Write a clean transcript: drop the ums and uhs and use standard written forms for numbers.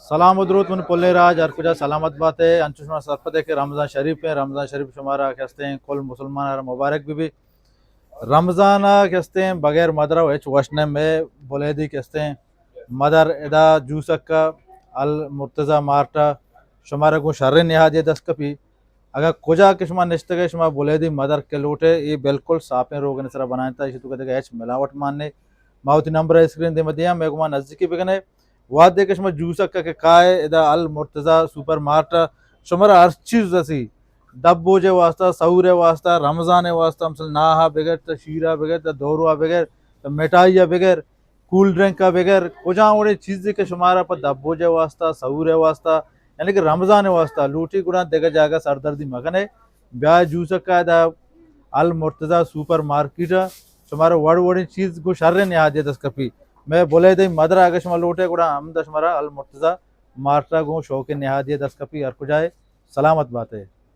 سلام و درود من پلے راج ہر کجا سلامت بات ہے انچشمہ سرپدے کے رمضان شریف ہے رمضان شریف شمارا کہتے ہیں کل مسلمان مبارک بھی رمضان کہتے ہیں بغیر مدر و وشنے میں بولیدی کہتے ہیں مدر ادا جوسک کا المرتضی مارٹا شمارا کو شر نہادی دس کپی اگر کجا کشما نشتگے شما بولیدی مدر کے لوٹے یہ بالکل صافیں روگ نسرا بناتا ہے اسی تو کہتے ہیں ملاوٹ ماننے ماوتی نمبر اسکرین دے مدیاں میں کو نزدیکی بگنے واد دے کشما جوسک کا کہ کائے ادا المرتضی سپر مارٹا شمارا ہر چیز رسی دبو جے واسطہ سہورے واسطہ رمضان واسطہ مثلا ناہا بغیر تا شیرہ بغیر تا دوروا بغیر تا مٹائیہ بغیر کول ڈرنک کا بغیر کجا اوڑے چیزیں کہ شمارا پر دبو جے واسطہ سہورے واسطہ یعنی کہ رمضان واسطہ لوٹی گڑا دیکھا جاگا سردردی مگنے بیاہ جوسک کا ادا المرتضی سپر مارکیٹ شمارا وڑ وڑی چیز کو شر نہادی دس کپی میں بولے دے مدرہ اگر شما لوٹے گڑا ہم دا شمارا المرتضی مارٹا گو شوق نہادی دس کپی ہر کجائے سلامت بات ہے